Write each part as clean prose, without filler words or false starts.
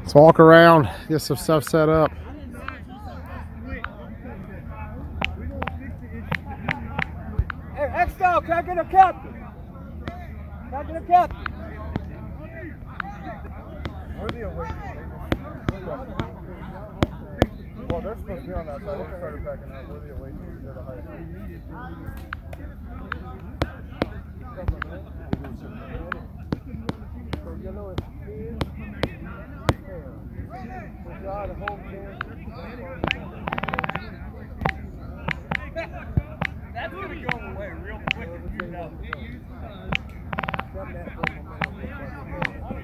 Let's walk around, get some stuff set up. Hey, X-Dawgs, can I get a captain? Can I get a captain? Well, they're supposed to be on that side. They started backing out. Where are the away teams? They're the highest. That's going to go away real quick.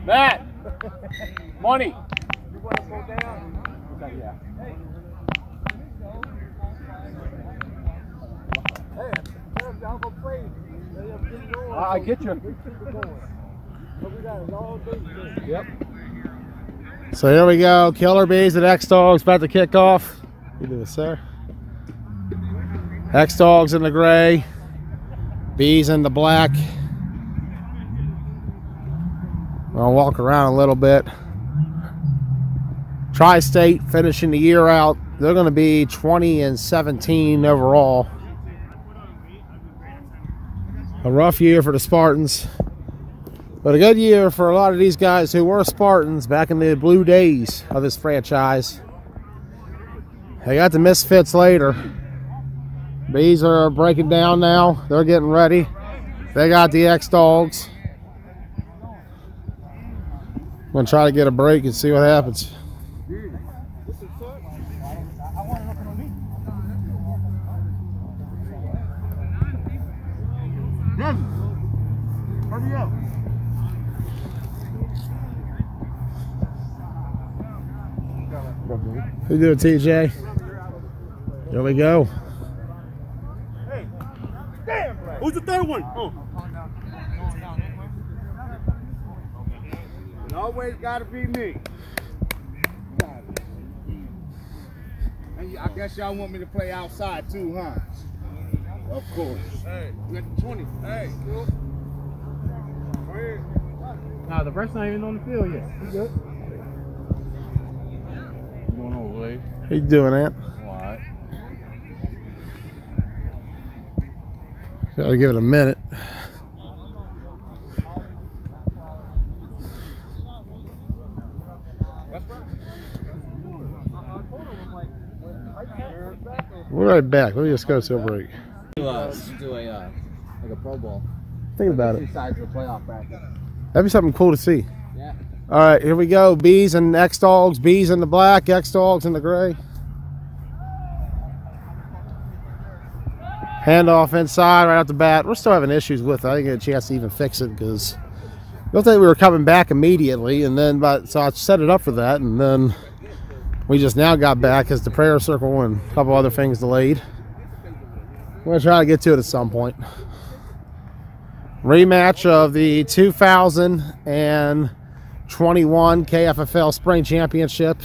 Matt! Money! You want to go down? Okay, yeah. Hey, I'll go play. I get you. Yep. So here we go. Killer Bees and X-Dawgs about to kick off. You do this, sir. X-Dawgs in the gray, Bees in the black. I'll walk around a little bit. Tri-State finishing the year out. They're going to be 20-17 overall. A rough year for the Spartans, but a good year for a lot of these guys who were Spartans back in the blue days of this franchise. They got the Misfits later. Bees are breaking down now. They're getting ready. They got the X-Dawgs. I'm going to try to get a break and see what happens. Hurry up. How you doing, TJ? Here we go. Hey, damn! Who's the third one? Oh. It always gotta be me. And I guess y'all want me to play outside too, huh? Of course. Hey, you got the 20. Hey, Nah, the ref's not even on the field yet. you good? You going over, Wade? How you doing, Ant? Alright. Gotta give it a minute. We're right back. Let me just go to a break. Do a like a Pro Bowl. Think about it. Two sides of the playoff bracket. That'd be something cool to see. Yeah. All right, here we go. Bees and X-Dawgs. Bees in the black, X-Dawgs in the gray. Handoff inside right off the bat. We're still having issues with it. I didn't get a chance to even fix it because I don't think we were coming back immediately. And then, so I set it up for that, and then we just now got back as the prayer circle and a couple other things delayed. I'm going to try to get to it at some point. Rematch of the 2021 KFFL Spring Championship,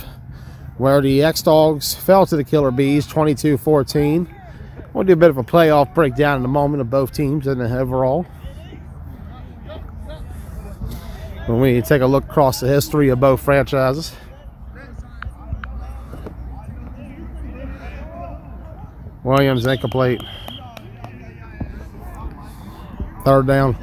where the X-Dawgs fell to the Killer Bees 22-14. We'll do a bit of a playoff breakdown in a moment of both teams and the overall. When we take a look across the history of both franchises. Williams incomplete. Third down.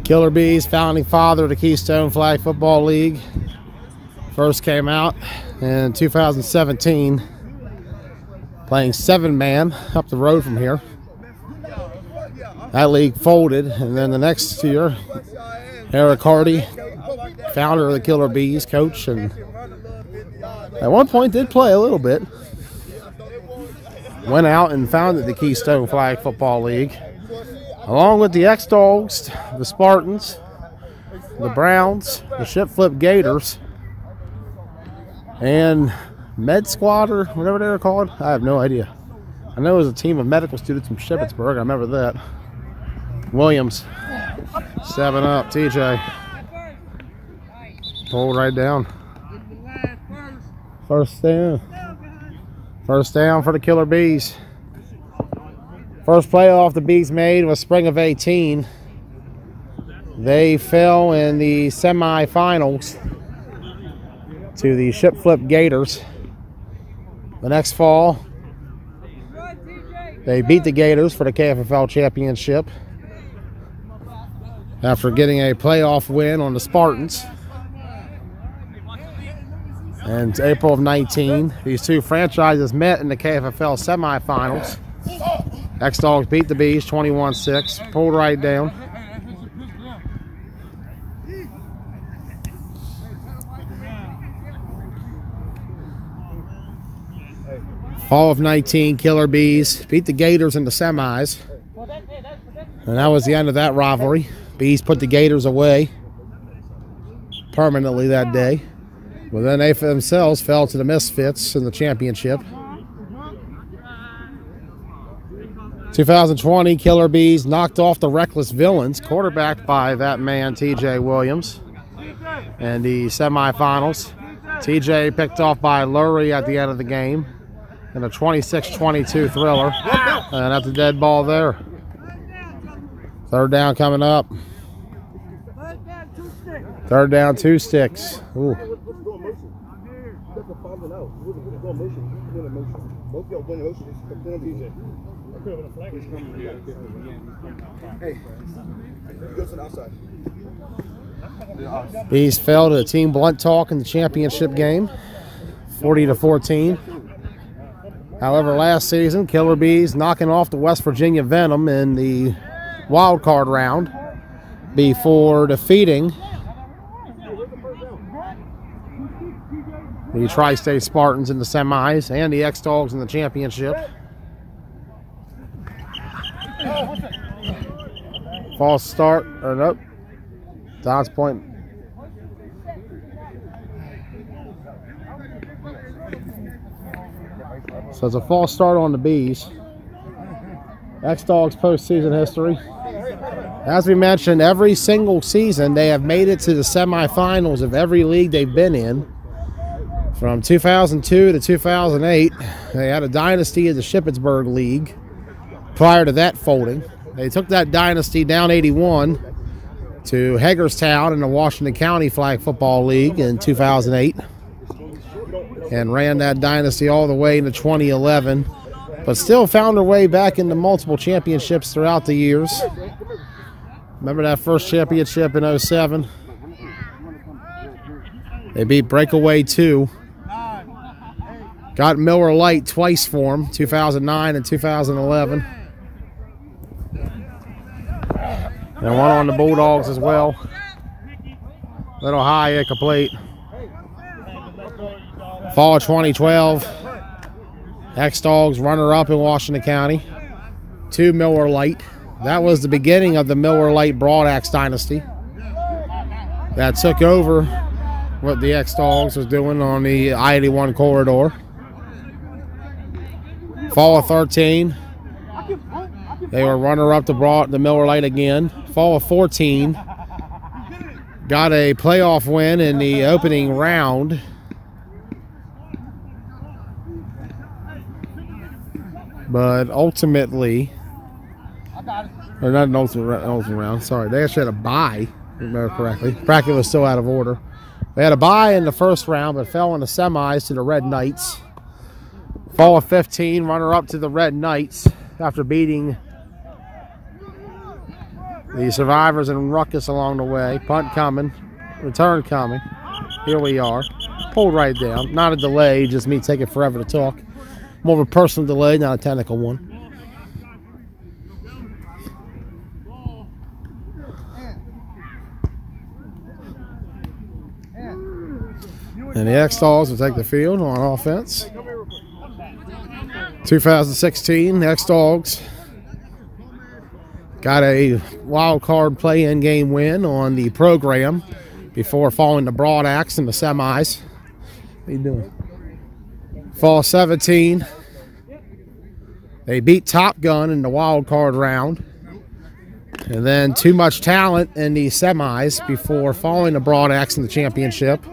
Killer Bees, founding father of the Keystone Flag Football League. First came out in 2017, playing 7-man up the road from here. That league folded, and then the next year, Eric Hardy, founder of the Killer Bees, coach, and at one point did play a little bit. Went out and founded the Keystone Flag Football League, along with the X-Dawgs, the Spartans, the Browns, the Ship Flip Gators, and Med Squad, or whatever they were called. I have no idea. I know it was a team of medical students from Shippensburg. I remember that. Williams, 7 up. TJ, pulled right down. First down. First down for the Killer Bees. First playoff the Bees made was spring of 18. They fell in the semifinals to the Ship Flip Gators. The next fall, they beat the Gators for the KFFL championship after getting a playoff win on the Spartans. And April of 19, these two franchises met in the KFFL semifinals. X-Dawgs beat the Bees 21-6, pulled right down. Fall of 19, Killer Bees beat the Gators in the semis. And that was the end of that rivalry. Bees put the Gators away permanently that day. But then they themselves fell to the Misfits in the championship. 2020, Killer Bees knocked off the Reckless Villains, quarterbacked by that man, TJ Williams, in the semifinals. TJ picked off by Lurie at the end of the game in a 26-22 thriller. And that's a dead ball there. Third down coming up. Third down, 2 sticks. Ooh. Bees fell to the Team Blunt Talk in the championship game, 40-14. However, last season, Killer Bees knocking off the West Virginia Venom in the wild card round before defeating the Tri-State Spartans in the semis and the X-Dawgs in the championship. False start, or nope. Dodge point. So it's a false start on the Bees. X-Dawgs postseason history. As we mentioned, every single season they have made it to the semifinals of every league they've been in. From 2002 to 2008, they had a dynasty of the Shippensburg League prior to that folding. They took that dynasty down 81 to Hagerstown in the Washington County Flag Football League in 2008 and ran that dynasty all the way into 2011, but still found their way back into multiple championships throughout the years. Remember that first championship in 07? They beat Breakaway 2. Got Miller Lite twice for them, 2009 and 2011. And one on the Bulldogs as well. Little high, incomplete. Fall of 2012, X-Dawgs runner-up in Washington County. 2 Miller Lite. That was the beginning of the Miller Lite Broadaxe dynasty. That took over what the X-Dawgs was doing on the I-81 corridor. Fall of 13, they were runner-up to the Miller Lite again. Fall of 14, got a playoff win in the opening round. But ultimately, or not an ultimate round, sorry, they actually had a bye, if I remember correctly. Bracket was still out of order. They had a bye in the first round, but fell in the semis to the Red Knights. Fall of 15, runner-up to the Red Knights after beating the Survivors and Ruckus along the way. Punt coming, return coming. Here we are. Pulled right down. Not a delay, just me taking forever to talk. More of a personal delay, not a technical one. And the X-Dawgs will take the field on offense. 2016, X-Dawgs got a wild card play-in game win on the program before falling to Broadaxe in the semis. What are you doing? Fall 17, they beat Top Gun in the wild card round. And then Too Much Talent in the semis before falling to Broadaxe in the championship.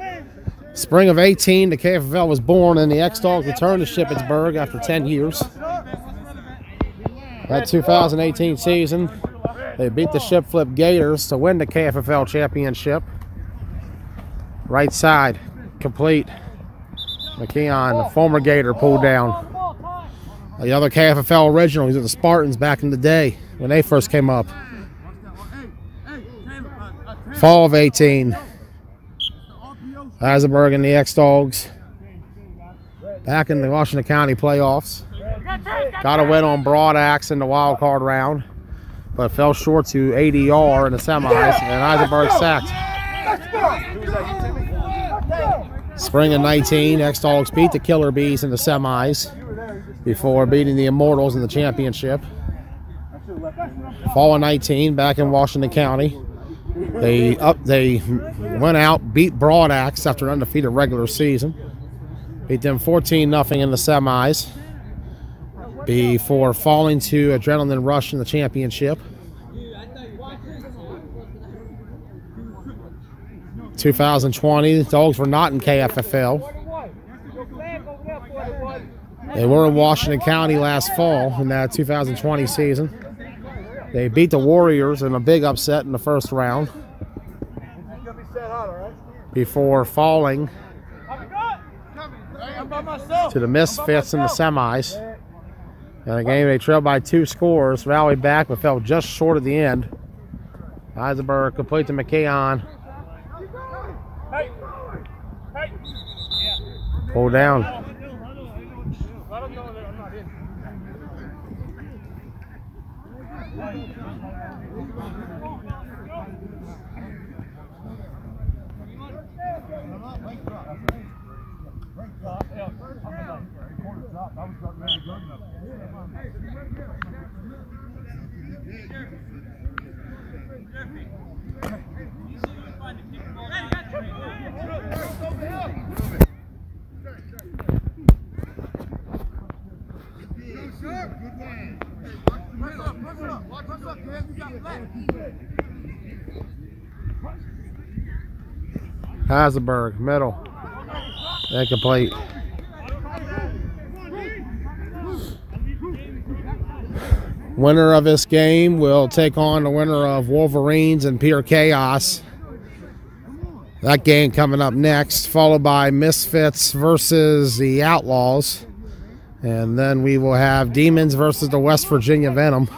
Spring of 18, the KFFL was born, and the X-Dawgs returned to Shippensburg after 10 years. That 2018 season, They beat the Ship Flip Gators to win the KFFL championship. Right side, complete. McKeon, the former Gator, pulled down. The other KFFL original, these are the Spartans back in the day when they first came up. Fall of 18. Eisenberg and the X-Dawgs back in the Washington County playoffs. Got a win on Broad Axe in the wild card round, but fell short to ADR in the semis, and Eisenberg sacked. Spring of 19, X-Dawgs beat the Killer Bees in the semis before beating the Immortals in the championship. Fall of 19, back in Washington County. They went out, beat Broad Axe after an undefeated regular season. Beat them 14-0 in the semis before falling to Adrenaline Rush in the championship. 2020, the Dogs were not in KFFL. They were in Washington County last fall in that 2020 season. They beat the Warriors in a big upset in the first round before falling to the Misfits in the semis. In a game they trailed by 2 scores, rallied back but fell just short of the end. Eisenberg complete to McKeon. Pull down. Eisenberg, middle, incomplete. Winner of this game will take on the winner of Wolverines and Pure Chaos. That game coming up next, followed by Misfits versus the Outlaws. And then we will have Demons versus the West Virginia Venom.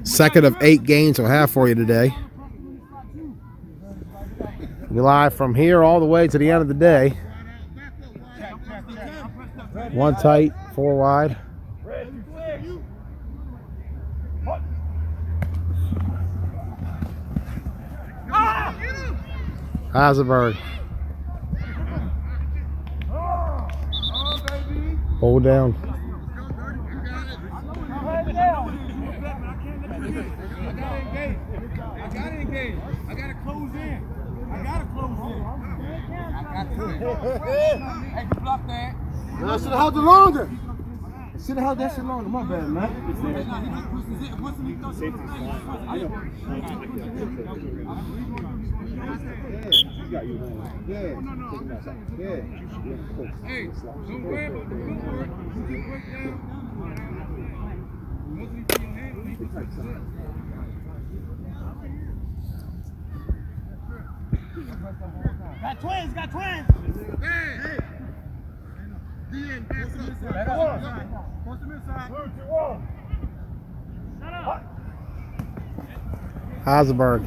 Second of 8 games we'll have for you today. We live from here all the way to the end of the day. 1 tight, 4 wide. Eisenberg. Hold down. I gotta close in. Hey, you block that. I should have held it longer. I should have held that shit longer. My bad, man. Hey, don't grab it. Got twins. Hey. Eisenberg.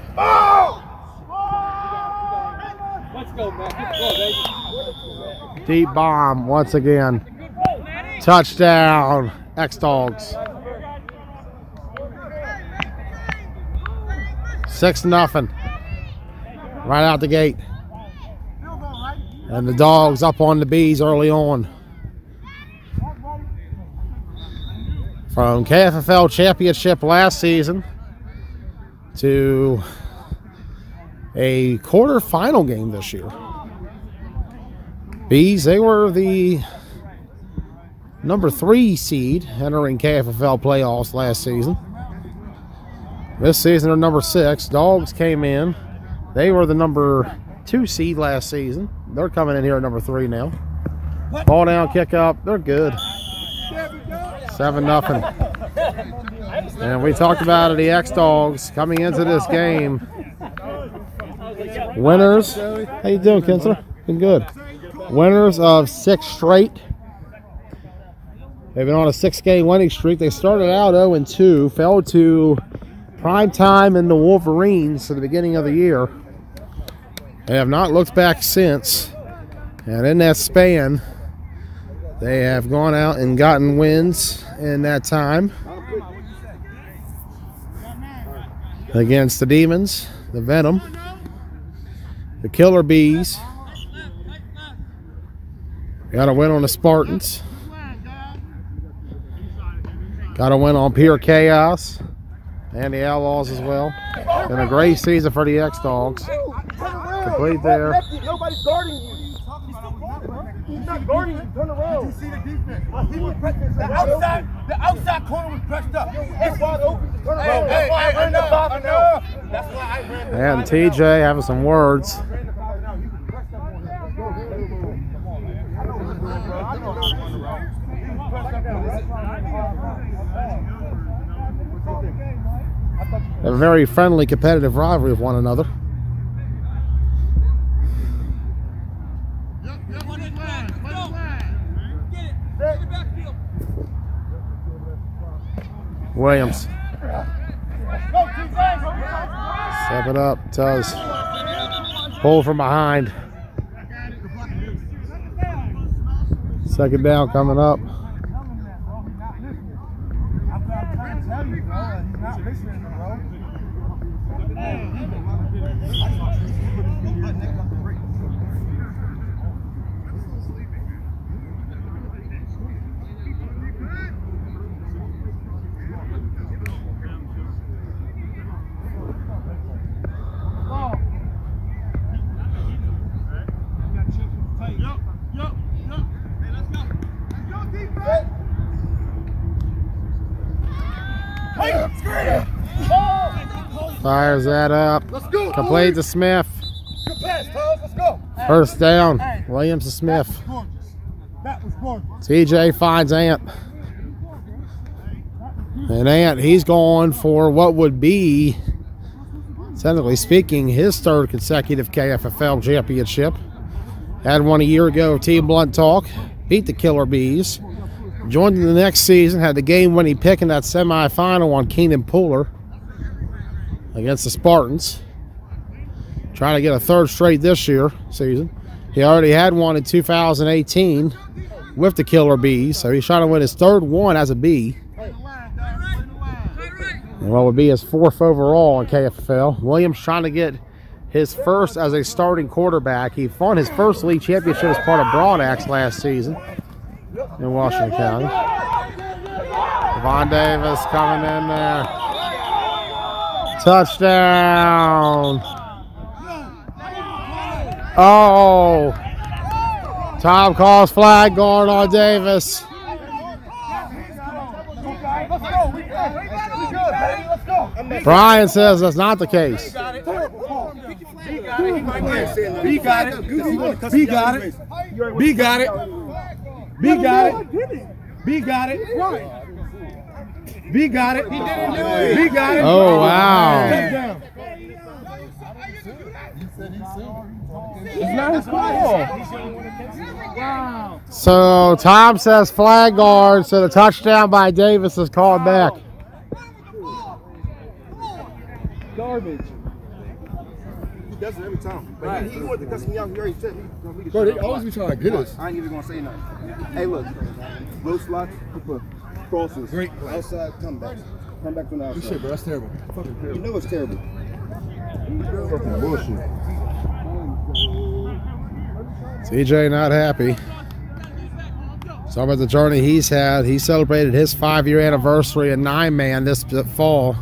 Let's go, man. Let's go, baby. Deep bomb once again. Touchdown, X-Dawgs. 6-0. Right out the gate. And the Dogs up on the Bees early on. From KFFL championship last season to a quarterfinal game this year. Bees, they were the number 3 seed entering KFFL playoffs last season. This season they're number 6. Dogs came in. They were the number 2 seed last season. They're coming in here at number 3 now. Ball down, kick up. They're good. 7-0. And we talked about it, the X-Dawgs coming into this game. Winners. How you doing, Kinsler? Been good. Winners of 6 straight. They've been on a 6-game winning streak. They started out 0-2, fell to prime time in the Wolverines at the beginning of the year. They have not looked back since. And in that span, they have gone out and gotten wins in that time against the Demons, the Venom, the Killer Bees. Got a win on the Spartans. Got a win on Pure Chaos and the Outlaws as well. Been a great season for the X-Dawgs. Complete there. Nobody's guarding you. He's not guarding you. Turn around. Did you see the defense? He was pressed. The outside corner was pressed up. It's wide open. Turn around. That's why I ran the 5-0. That's why I ran the 5-0. And TJ having some words. A very friendly, competitive rivalry with one another. Williams. Step it up, does. Pull from behind. Second down coming up. Fires that up. Complete to Smith. First down. Williams to Smith. TJ finds Ant. And Ant, he's going for what would be, technically speaking, his 3rd consecutive KFFL championship. Had one a year ago, Team Blunt Talk. Beat the Killer Bees. Joined in the next season. Had the game-winning pick in that semifinal on Keenan Pooler against the Spartans. Trying to get a 3rd straight this season. He already had one in 2018 with the Killer Bees, so he's trying to win his 3rd one as a B. And what would be his 4th overall in KFFL. Williams trying to get his 1st as a starting quarterback. He won his 1st league championship as part of Broad Axe last season in Washington County. Devon Davis coming in there. Touchdown. Oh. Tom calls flag going on Davis. Brian says that's not the case. B got it. B got it. B got it. B got it. B got it. B got it. B got it. Oh, wow. It's not his call. So Tom says flag guard, so the touchdown by Davis is called back. Garbage. He does it every time. But he wanted to cuss me out. He already said he's going to lead. Bro, they always be trying to get us. I ain't even going to say nothing. Hey, look. Low slots, crosses. Great. Outside comebacks. Come back from the outside. Shit, bro, that's terrible. Fucking terrible. You know it's terrible. Fucking bullshit. TJ not happy. Talking about the journey he's had. He celebrated his 5-year anniversary in 9-man this fall.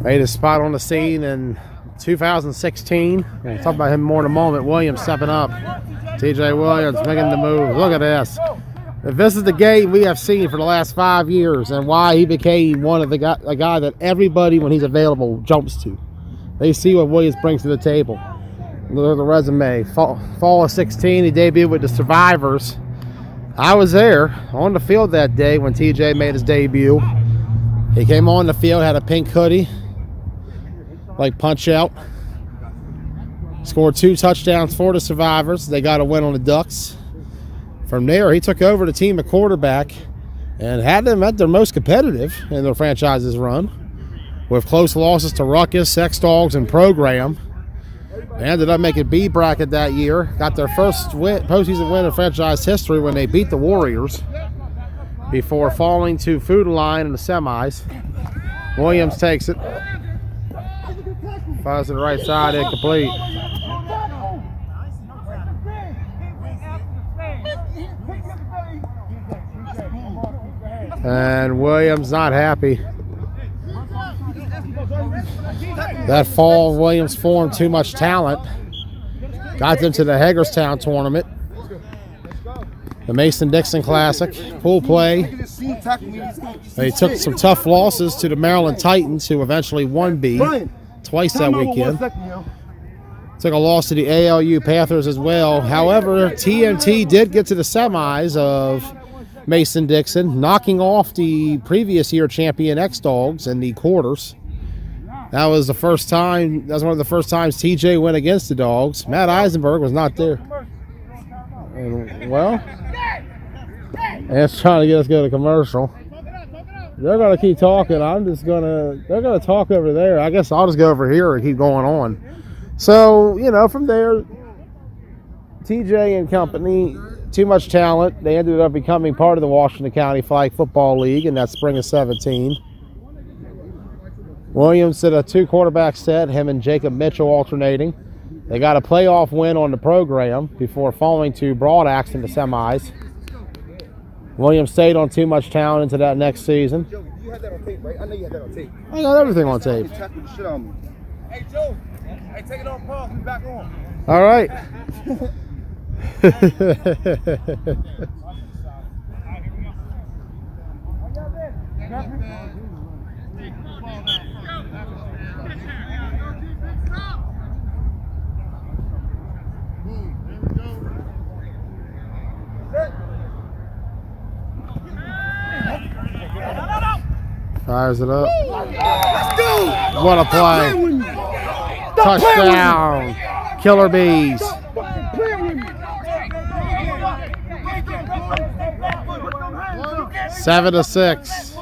Made his spot on the scene in 2016. We'll talk about him more in a moment. Williams stepping up. TJ Williams making the move. Look at this. If this is the game we have seen for the last 5 years and why he became one of a guy that everybody, when he's available, jumps to. They see what Williams brings to the table. Look at the resume. Fall of 16, he debuted with the Survivors. I was there on the field that day when TJ made his debut. He came on the field, had a pink hoodie, like punch out. Scored 2 touchdowns for the Survivors. They got a win on the Ducks. From there, he took over the team at quarterback and had them at their most competitive in their franchise's run, with close losses to Ruckus, X-Dawgs, and Program. They ended up making B bracket that year. Got their first postseason win in franchise history when they beat the Warriors before falling to Food Line in the semis. Williams takes it. Fires to the right side, incomplete. And Williams not happy. That fall, Williams formed too much talent. Got them to the Hagerstown tournament. The Mason-Dixon Classic, pool play. They took some tough losses to the Maryland Titans, who eventually won B twice that weekend. Took a loss to the ALU Panthers as well. However, TMT did get to the semis of Mason-Dixon, knocking off the previous year champion X-Dawgs in the quarters. That was the first time. That was one of the first times TJ went against the Dogs. Matt Eisenberg was not there. And, well, it's trying to get us to go to commercial. They're gonna keep talking. They're gonna talk over there. I guess I'll just go over here and keep going on. So, you know, from there, TJ and company, too much talent. They ended up becoming part of the Washington County Flag Football League in that spring of 17. Williams did a 2-quarterback set, him and Jacob Mitchell alternating. They got a playoff win on the program before falling to Broad Axe in the semis. Williams stayed on too much talent into that next season. Joe, you had that on tape, right? I know you had that on tape. I got everything on tape. Hey, Joe. Hey, take it on pause. We'll be back on. All right. Fires it up. Let's go! What a play. Touchdown. Killer Bees. 7-6.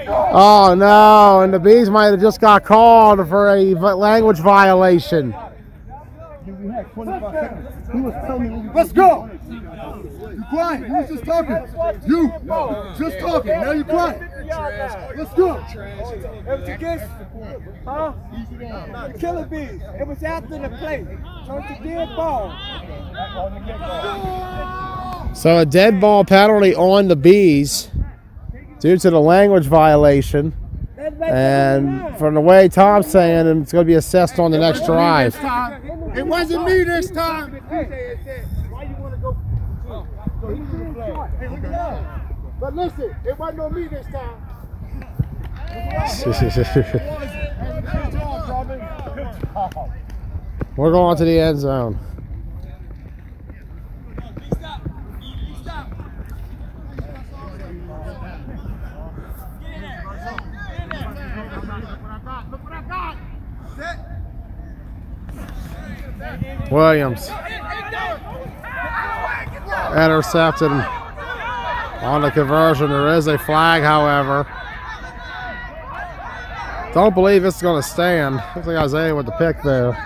Oh no, and the Bees might have just got called for a language violation. We had 25 seconds. He was telling me, let's go! You quiet. You was just talking. You just talking. Now you quiet. Let's go. Huh? Killer Bees. It was after the play. So it's a dead ball. So a dead ball penalty on the Bees due to the language violation. And from the way Tom's saying, it's going to be assessed on the next drive. It wasn't me this time. Why you want to go? But listen, it wasn't on me this time. We're going to the end zone. Williams intercepted on the conversion. There is a flag, however. Don't believe it's going to stand. Looks like Isaiah with the pick there.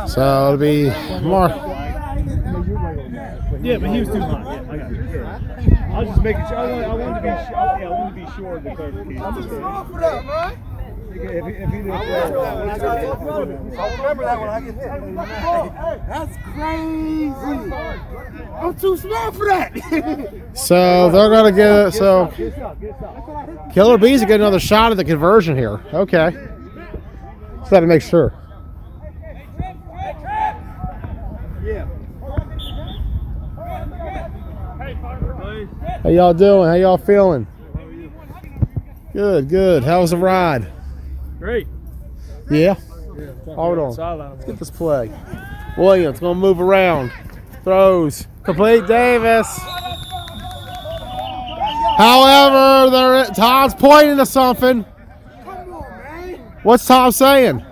So it'll be more. Yeah, but he was too hot. Yeah, I got it. I was just making sure. I wanted to be sure. Yeah, I wanted to be sure of the clarification. What's wrong for that, man? If he didn't, I'll remember that when I get hit. That's crazy. I'm too small for that. So they're going to get. So Killer Bees will get another shot at the conversion here. Okay. Just got to make sure. How y'all doing? How y'all feeling? Good, good. How was the ride? Great. Yeah? Hold on. Let's get this play. Williams going to move around. Throws. Complete Davis. However, Tom's pointing to something. What's Tom saying?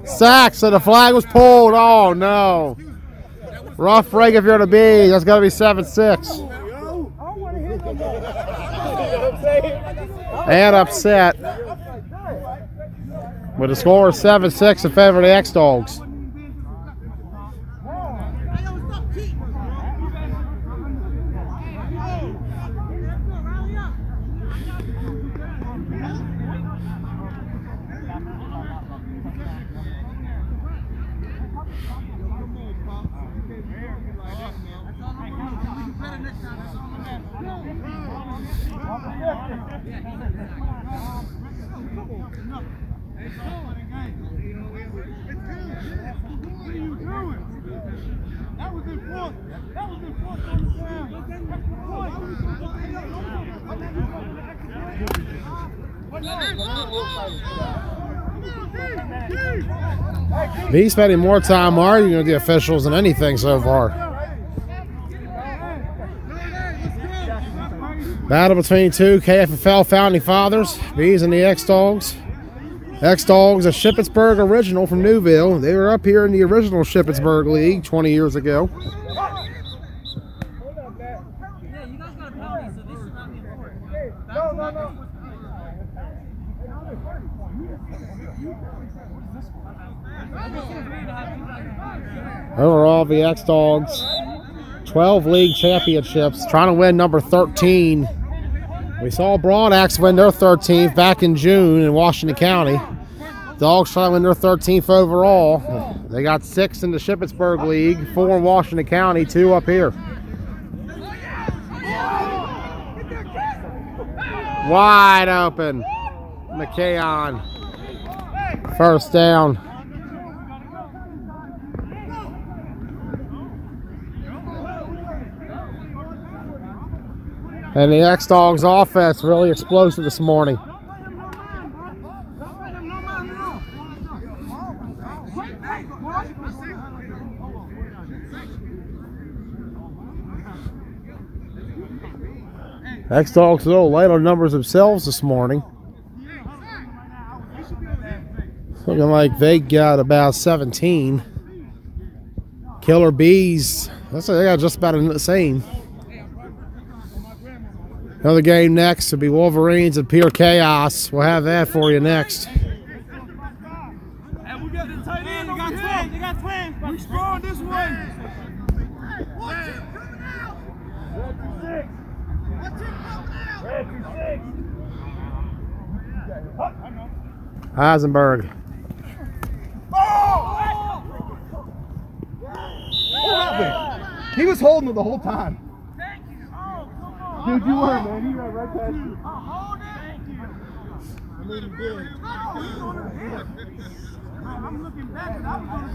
Sack. So the flag was pulled. Oh, no. Rough break if you're the Bees. That's got to be 7-6. And upset. With a score of 7-6 in favor of the X-Dawgs. He's spending more time arguing with the officials than anything so far. Battle between two KFFL founding fathers, Bees and the X-Dawgs. X-Dawgs, a Shippensburg original from Newville. They were up here in the original Shippensburg League 20 years ago. Overall, the X-Dawgs, 12 league championships, trying to win number 13. We saw Broadax win their 13th back in June in Washington County. Dogs trying to win their 13th overall. They got 6 in the Shippensburg League, 4 in Washington County, 2 up here. Wide open. McKayon. First down. And the X-Dawgs offense really explosive this morning. X-Dawgs a little light on numbers themselves this morning. Looking like they got about 17. Killer Bees, they got just about the same. Another game next will be Wolverines and Pure Chaos. We'll have that for you next. Hey, we got the tight end. You got twins. We strong this way. Heisenberg. He was holding it the whole time. Dude, you were, man. He ran right past you. I made him good. I'm looking back and I was going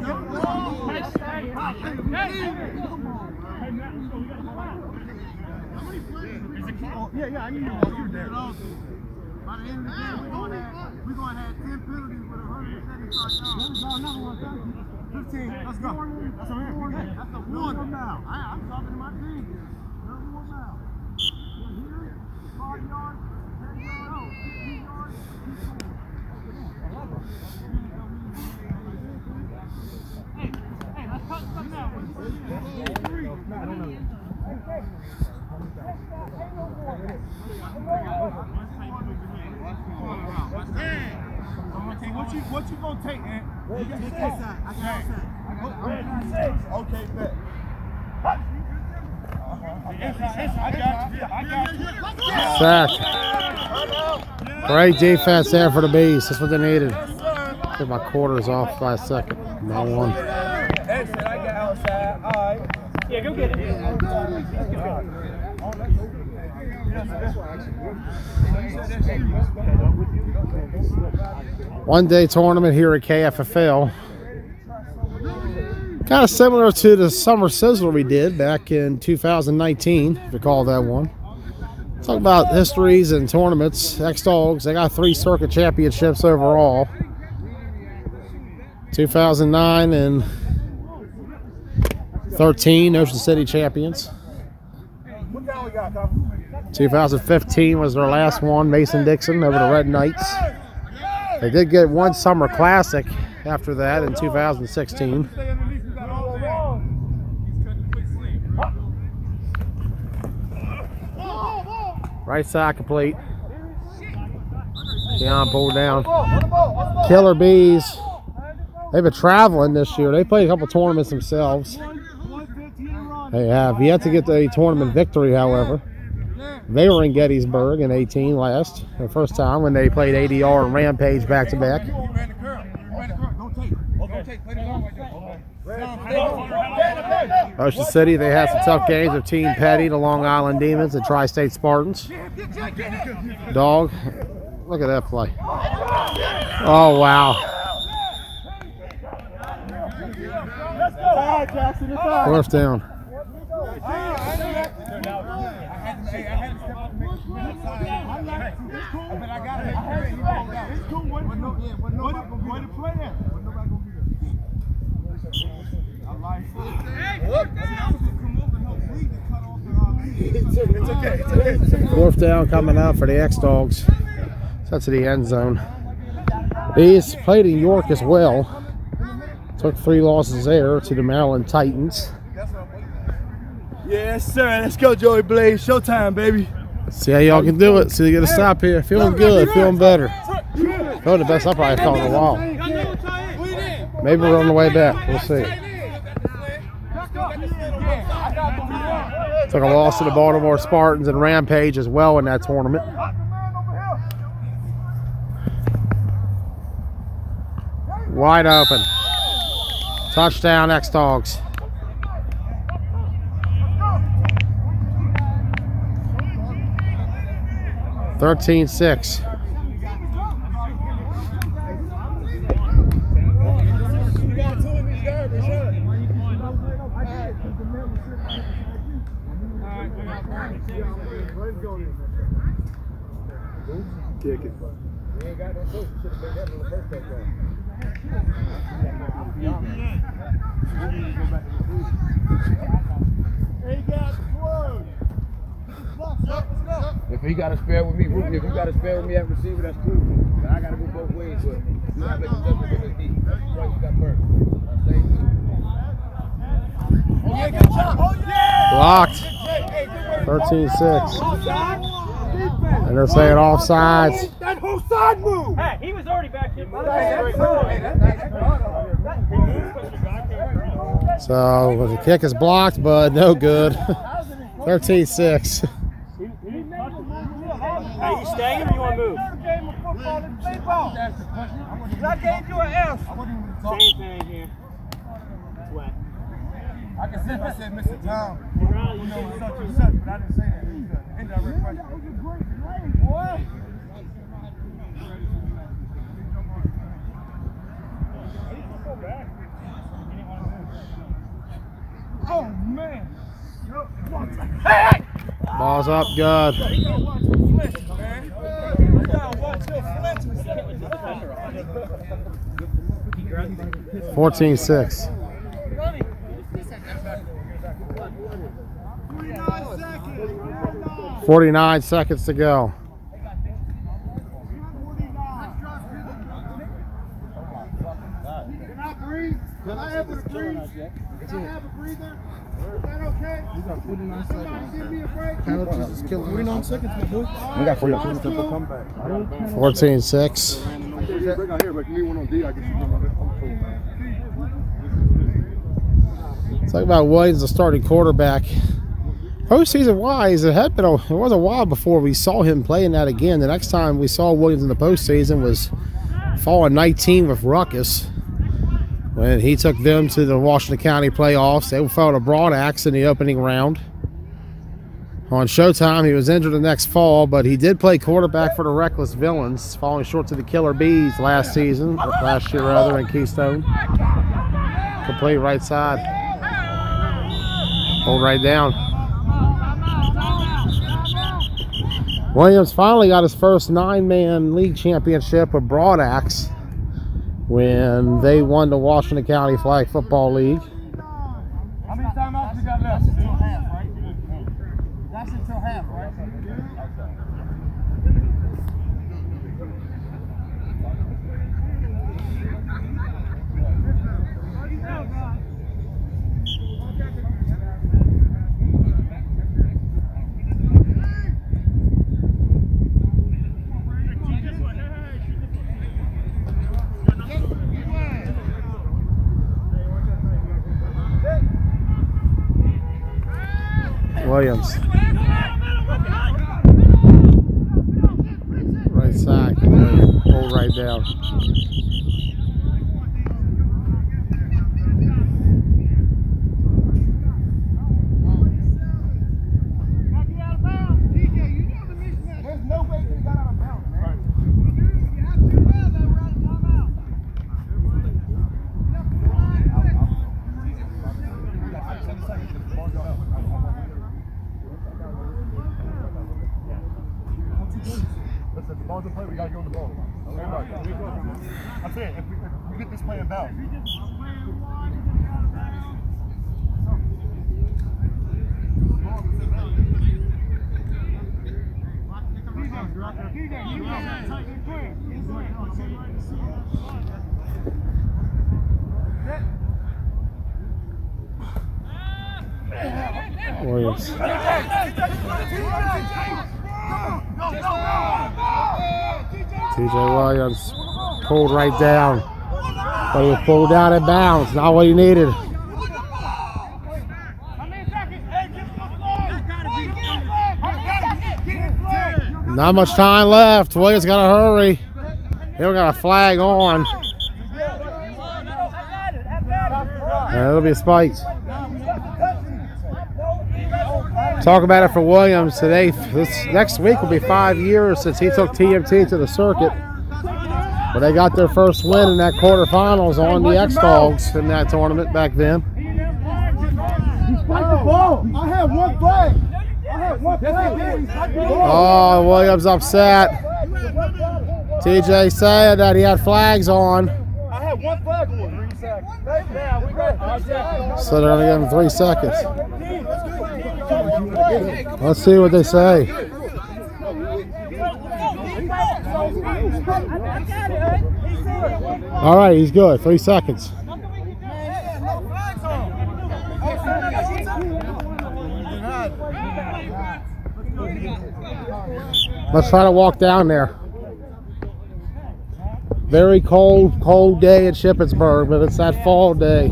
to go get yeah, I knew you were there. By the end of the day, we're going to have 10 penalties with 175 yards. Another one, 15. Let's go. That's a one now. I'm talking to my team. Another one now. Here, 5 yards, 10 yards, 15 yards. Hey, let's cut something out. What you gonna take, man? You got this side. I got outside. Okay, bet. Sack. Great defense there for the Bees. That's what they needed. Get my quarters off by a second. No one. I got outside. All right. Yeah, go get it. One day tournament here at KFFL. Kind of similar to the Summer Sizzler we did back in 2019, if you recall that one. Talk about histories and tournaments. X-Dawgs, they got 3 circuit championships overall. 2009 and 13, Ocean City champions. 2015 was their last one, Mason-Dixon over the Red Knights. They did get 1 Summer Classic after that in 2016. Right side complete. Keon pulled down. Killer Bees. They've been traveling this year. They played a couple tournaments themselves. They have yet to get a tournament victory, however. They were in Gettysburg in 18 last. The first time when they played ADR and Rampage back to back. Ocean City, they had some tough games with Team Petty, the Long Island Demons, and Tri-State Spartans. Dog, look at that play. Oh, wow. Fourth down. Fourth down coming up for the X-Dawgs. That's to the end zone. He's played in York as well. Took 3 losses there to the Maryland Titans. Yes, sir. Let's go, Joey Blaze. Showtime, baby. Let's see how y'all can do it. See, they get a stop here. Feeling good, feeling better. Feeling the best I probably felt in a while. Maybe we're on the way back. We'll see. Took a loss to the Baltimore Spartans and Rampage as well in that tournament. Wide open. Touchdown, X-Dawgs. $13-6. Kick it. You ain't got no coach. You should have been there from the first touchdown. If he got a spare with me, if you got a spare with me at receiver, that's cool. But I got to go both ways. But you got to make a judgment with his knee. That's why you got burnt. Oh, yeah, good job. Oh, yeah. Blocked. 13-6. And they're saying offsides. That whole side move. Hey, he was already back here. So the kick is blocked, but no good. 13-6. Hey, you staying or you want to move? I gave you an F. Same thing here. Sweat. I can see if I said Mr. Tom. You know, such and such, but I didn't say that. It was an indirect question. Boy. Oh, man. Hey! Ball's up, good. 14-6. 49 seconds to go. Can I breathe? Can I have a breathe? Can I have a breather? Is that okay? You got 49 Somebody seconds. give me a break. Penalties is killing 49 seconds, my boy. We got 49 seconds to come back. 14-6. Break out here, but you need one on D. I guess you know about it. Talk about Williams, the starting quarterback. Postseason wise, it was a while before we saw him playing that again. The next time we saw Williams in the postseason was fall of 19 with Ruckus, when he took them to the Washington County playoffs. They felt a broad axe in the opening round. On Showtime, he was injured the next fall, but he did play quarterback for the Reckless Villains, falling short to the Killer Bees last year in Keystone. Complete right side. Hold right down. Williams finally got his first 9-man league championship with Broadaxe when they won the Washington County Flag Football League. How many timeouts you got left? Until half, right? That's until half, right? Williams. Right side. Hold right down. We gotta go on the ball. That's it. If we get this play in bounds. Williams. TJ Williams pulled right down, but he was pulled out of bounds. Not what he needed. Not much time left. Williams got to hurry. He don't got a flag on. And it'll be a spike. Talk about it for Williams today. This next week will be 5 years since he took TMT to the circuit. But they got their first win in that quarterfinals on the X-Dawgs in that tournament back then. Spike the ball. I have one flag. I have one flag. Oh, Williams upset. TJ said that he had flags on. I have one flag on 3 seconds. So they're going to give him 3 seconds. Let's see what they say. All right, he's good. 3 seconds. Let's try to walk down there. Very cold day in Shippensburg, but it's that fall day,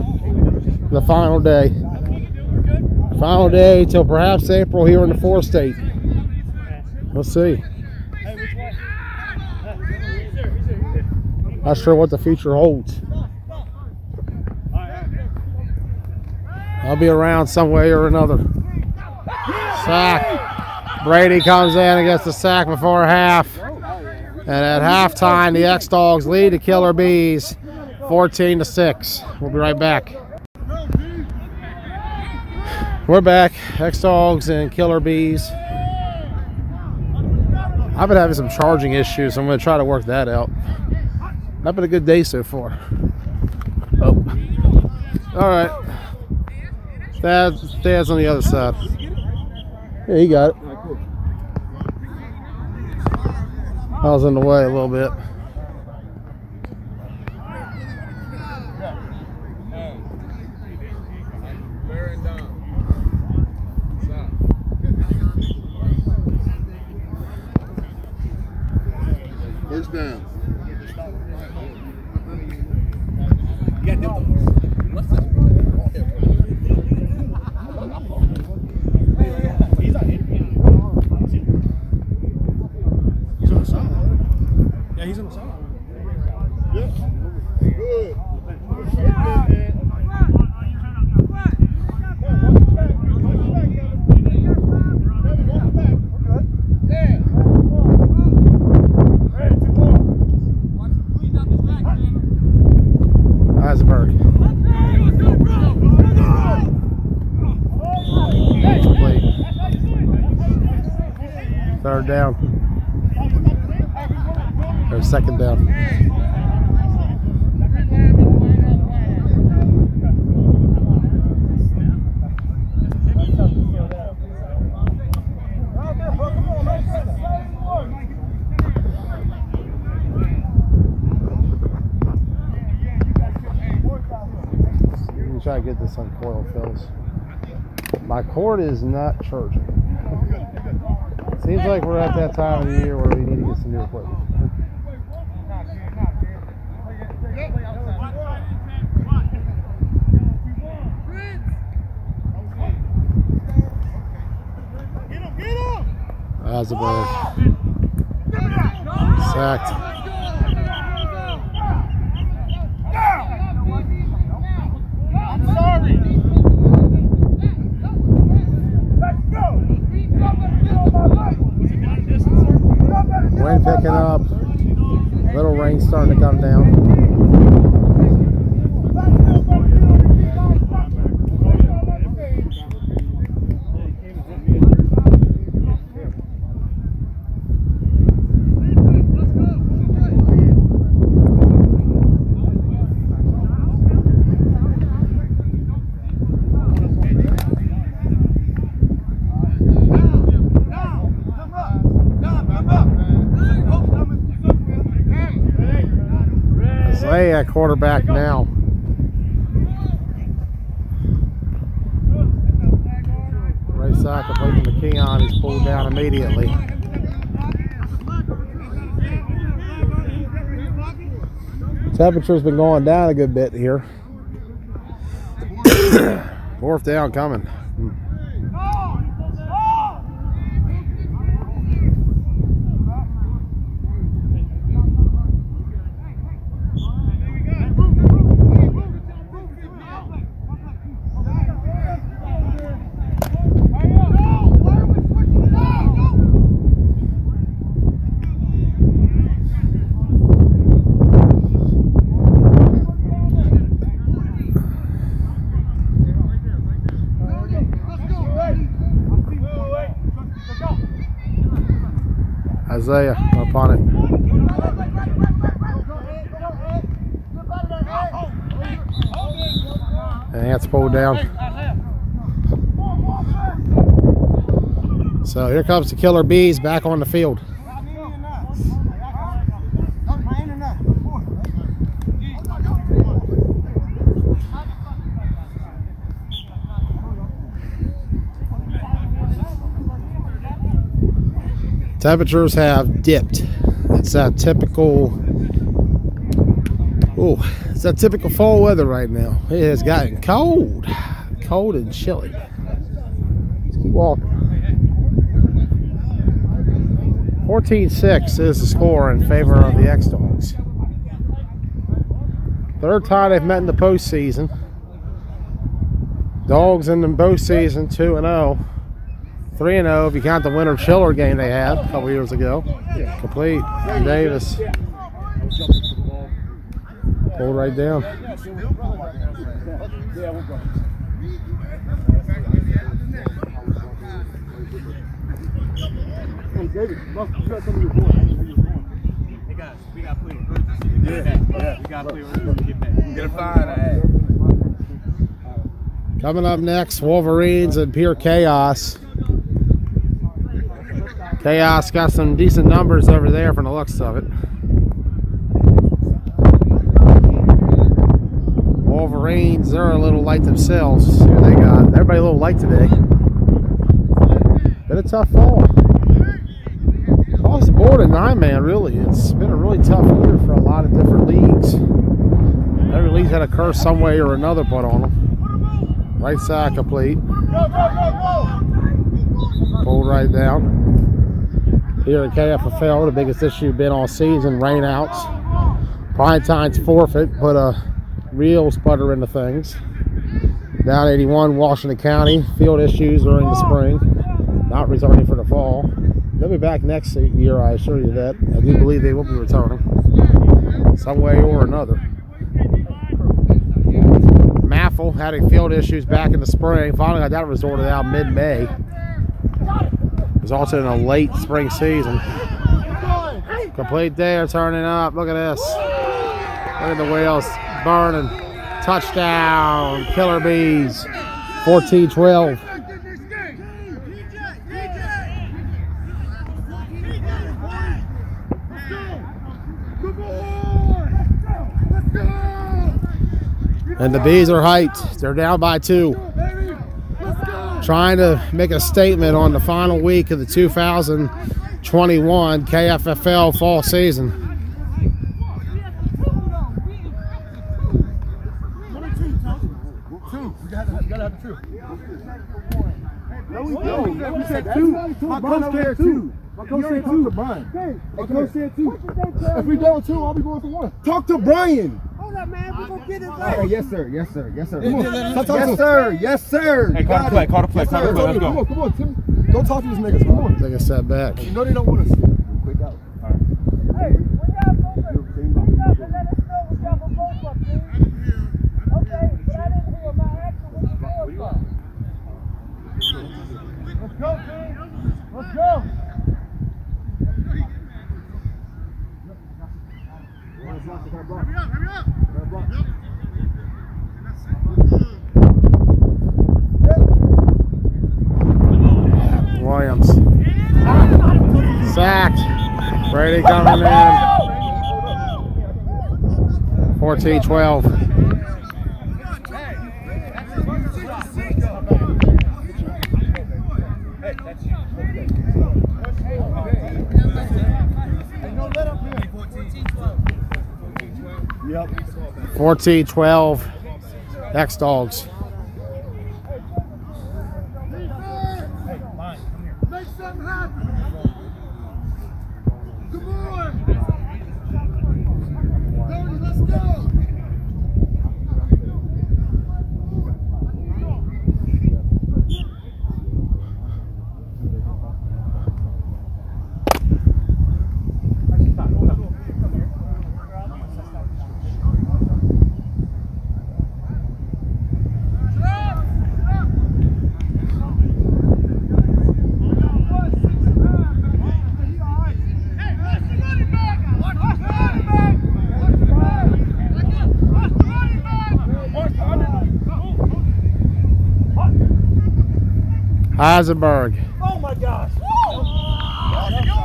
the final day. Final day till perhaps April here in the 4th state. Let's see. Not sure what the future holds. I'll be around some way or another. Sack. Brady comes in and gets the sack before half. And at halftime, the X-Dawgs lead the Killer Bees 14-6. We'll be right back. We're back. X-Dawgs and Killer Bees. I've been having some charging issues. I'm going to try to work that out. Not been a good day so far. Oh. All right. Dad's on the other side. Yeah, he got it. I was in the way a little bit. First down. He's on the side. Yep. Good. Complete. Third down. Or second down. Try to get this uncoiled, Phils. My cord is not charging. Seems like we're at that time of the year where we need to get some new equipment. That's a bird. Sacked. Wind picking up, little rain starting to come down. At quarterback now. Right side complete to McKeon. He's pulled down immediately. Temperature's been going down a good bit here. Fourth down coming. Isaiah up on it. And that's pulled down. So here comes the Killer Bees back on the field. Temperatures have dipped. It's that typical, it's that typical fall weather right now. It has gotten cold and chilly. Let's keep walking. 14-6 is the score in favor of the X-Dawgs. Third time they've met in the postseason. Dogs in the postseason 2-0. 3-0 if you count the winter chiller game they had a couple years ago. Complete. Davis. Pulled right down. Hey guys, we got to play. Yeah. We got to play. We're going to get back. Get a fine. Coming up next, Wolverines and Pure Chaos. Chaos got some decent numbers over there from the looks of it. Wolverines, they're a little light themselves. See what they got. Everybody a little light today. Been a tough fall. Across the board at 9-man, really. It's been a really tough year for a lot of different leagues. Every league's had a curse some way or another put on them. Right side complete. Pulled right down. Here at KFFL, the biggest issue been all season, rainouts. Pinetine's forfeit, put a real sputter into things. Down 81, Washington County, field issues during the spring, not returning for the fall. They'll be back next year, I assure you that. I do believe they will be returning, some way or another. Math baffle, having field issues back in the spring. Finally got that resorted out mid-May. Resulted in a late spring season. Complete there, turning up. Look at this. Look at the wheels burning. Touchdown, Killer Bees. 14-12. And the Bees are hyped. They're down by 2. Trying to make a statement on the final week of the 2021 KFFL fall season. We said 2. My coach said 2. My coach said 2 to Brian. My coach said 2. If we go 2, I'll be going for 1. Talk to Brian. Hold up, man. We're gonna get it Right. right. Yes, sir. Yes, sir. Yes, sir. Come on. Yes, sir. Yes, sir. Hey, call the play. Call the play. Call the play. Let's go. Come on, Tim. Go talk to these niggas. Come on. Take a step back. You know they don't want us. Quick out. Hey, when y'all go, let us know when y'all go both up, please. Okay, but I didn't hear my action when you go up. Let's go, team. Let's go. Williams. Sacked. Brady coming in. 14-12. Yep. 14-12. X-Dawgs. Make something happen. Come on. Let's go. Heisenberg. Oh my gosh.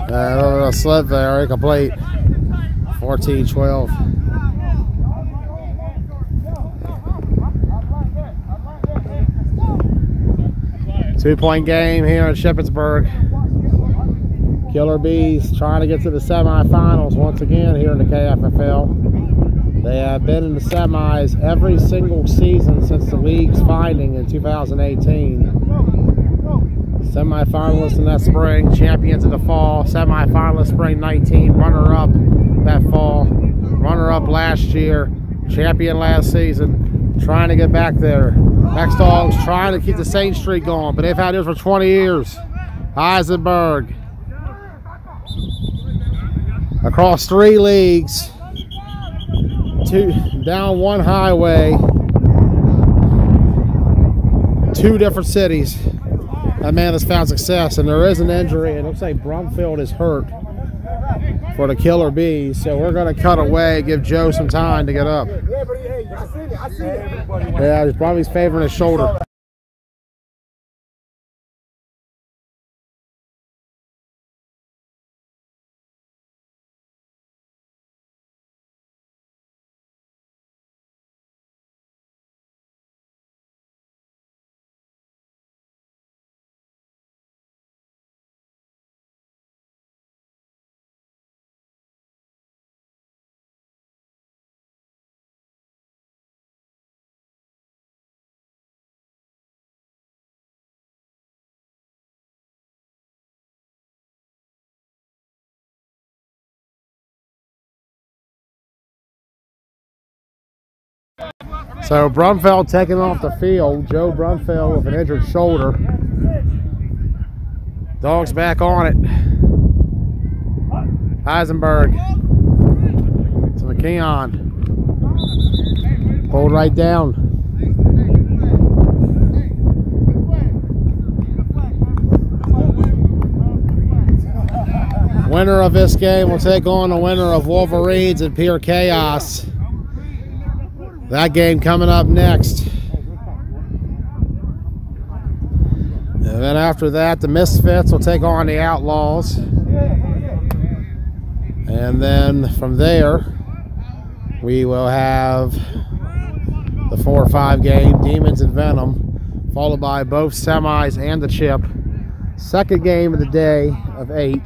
A little slip there, incomplete. 14-12. Two-point game here in Shippensburg. Killer Bees trying to get to the semifinals once again here in the KFFL. They have been in the semis every single season since the league's finding in 2018. Semi-finalists in that spring, champions in the fall, semi-finalist spring 19, runner-up that fall, runner-up last year, champion last season, trying to get back there. X-Dawgs trying to keep the Saint streak going, but they've had this for 20 years. Heisenberg. Across 3 leagues, down 1 highway, 2 different cities. That man has found success, and there is an injury. It looks like Brumfield is hurt for the Killer Bees, so we're going to cut away, give Joe some time to get up. Yeah, Brumby's favoring his shoulder. So Brumfeld taking off the field. Joe Brumfeld with an injured shoulder. Dogs back on it. Heisenberg to McKeon. Pulled right down. Winner of this game will take on the winner of Wolverines and Pure Chaos. That game coming up next. And then after that, the Misfits will take on the Outlaws. And then from there, we will have the 4-5 game, Demons and Venom, followed by both semis and the chip. Second game of the day of 8.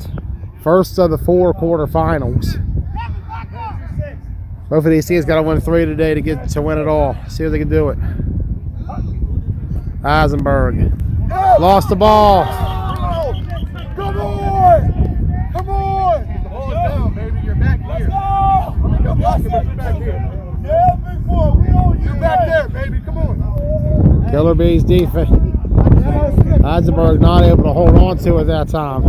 First of the 4 quarterfinals. Both of these teams got to win 3 today to win it all. See if they can do it. Eisenberg lost the ball. Come on! Come on! The ball is down, baby. You're back here. You're back here. Yeah, big boy. We on you. You're back there, baby. Come on. Killer Bees defense. Eisenberg not able to hold on to it that time.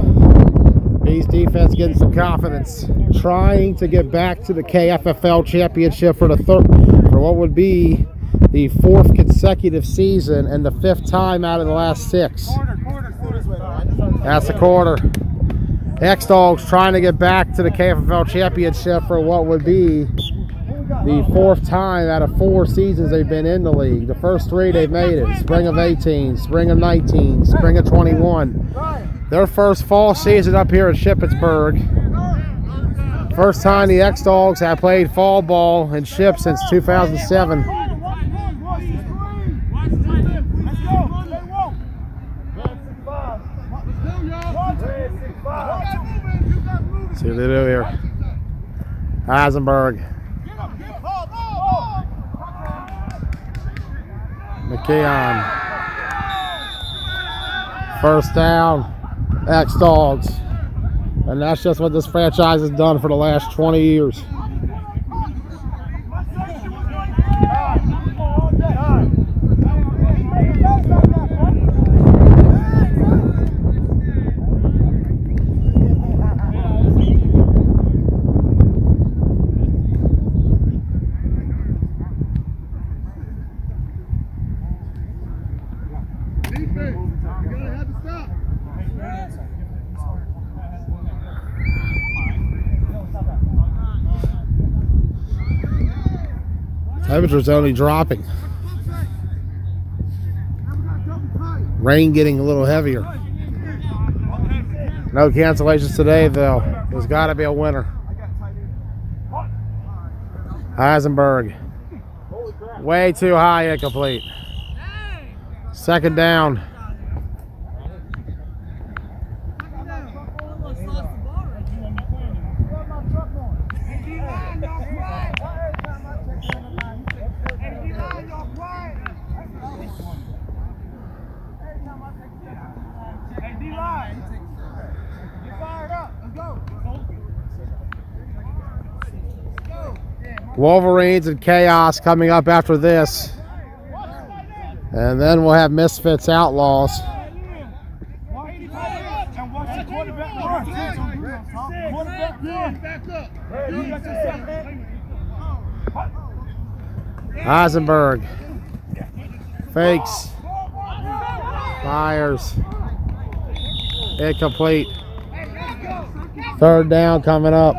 Bees defense getting some confidence, trying to get back to the KFFL championship for what would be the 4th consecutive season and the 5th time out of the last 6. That's the quarter. X-Dawgs trying to get back to the KFFL championship for what would be the 4th time out of 4 seasons they've been in the league. The first 3 they've made it. Spring of 18, spring of 19, spring of 21. Their first fall season up here at Shippensburg. First time the X-Dawgs have played fall ball in Ship since 2007. See what they do here. Eisenberg. McKeon. First down. X-Dawgs. And that's just what this franchise has done for the last 20 years. Temperature's only dropping. Rain getting a little heavier. No cancellations today, though. There's got to be a winner. Eisenberg. Way too high, incomplete. Second down. Wolverines and Chaos coming up after this. And then we'll have Misfits Outlaws. Eisenberg fakes, fires, incomplete. Third down coming up.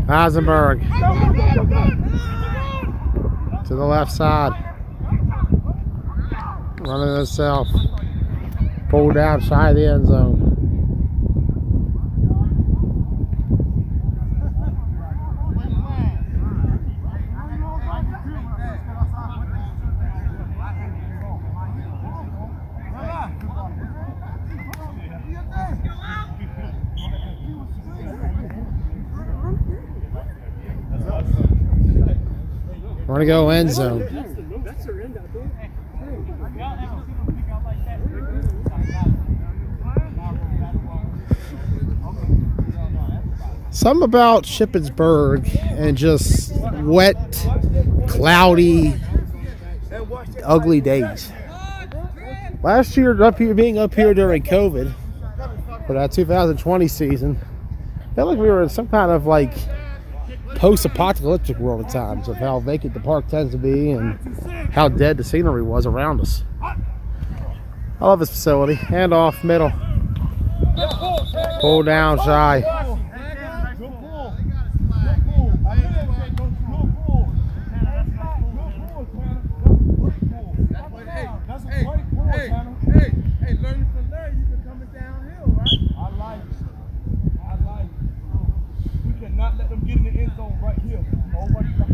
Eisenberg to the left side, running himself, pulled out shy of the end zone. We're going to go end zone. Something about Shippensburg and just wet, cloudy, ugly days. Last year, being up here during COVID for that 2020 season, I felt like we were in some kind of like post-apocalyptic world at times, of how vacant the park tends to be and how dead the scenery was around us. I love this facility. Hand off, middle. Pull down, shy. Hey, learning from there, you can come downhill, right? I like it. We cannot let them get in the end zone right here. Nobody got to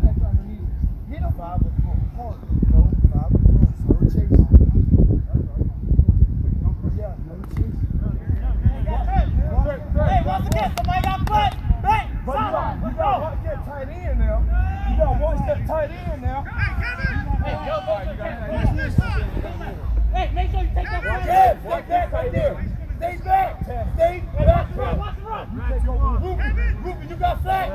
catch underneath. Hit them. 5 and 4. Hard. No, 5 and 4. No chase. Yeah, no chase. Hey, once again, somebody got put. Hey, you got to get tight end now. You got to watch that tight end now. Hey, make sure you take that right there. Stay back right there. Stay back. Stay back. Watch the run. Ruby, you got flat.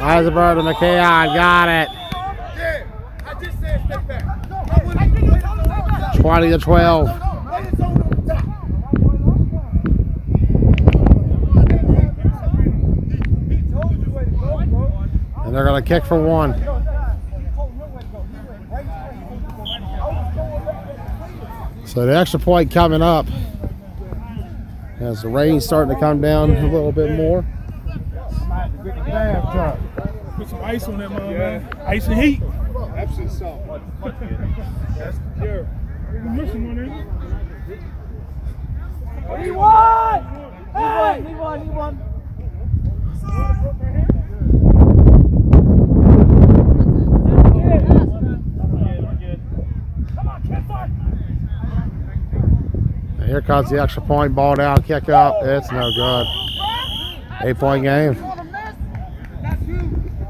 Eisenberg to McKay, got it. Yeah, I just said stay back. 20 to 12. And they're going to kick for 1. So the extra point coming up as the rain's starting to come down a little bit more. Put some ice on that, man. Ice and heat. Absolute salt. That's pure. We're missing one in. He won! Hey! He won. And here comes the extra point, ball down, kick up. It's no good. 8-point game.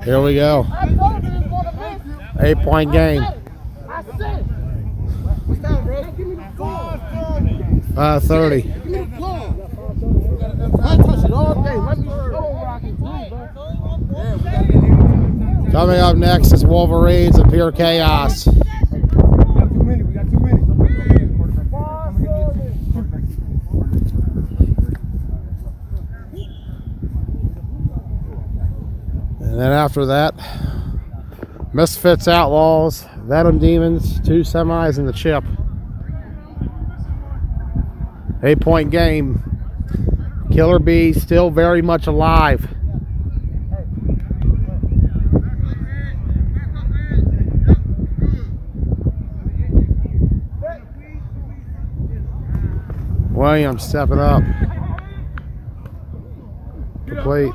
Here we go. 8-point game. 5:30. Coming up next is Wolverines and Pure Chaos. And then after that, Misfits, Outlaws, Venom Demons, 2 semis in the chip. 8-point game. Killer Bees still very much alive. Williams stepping up. Complete.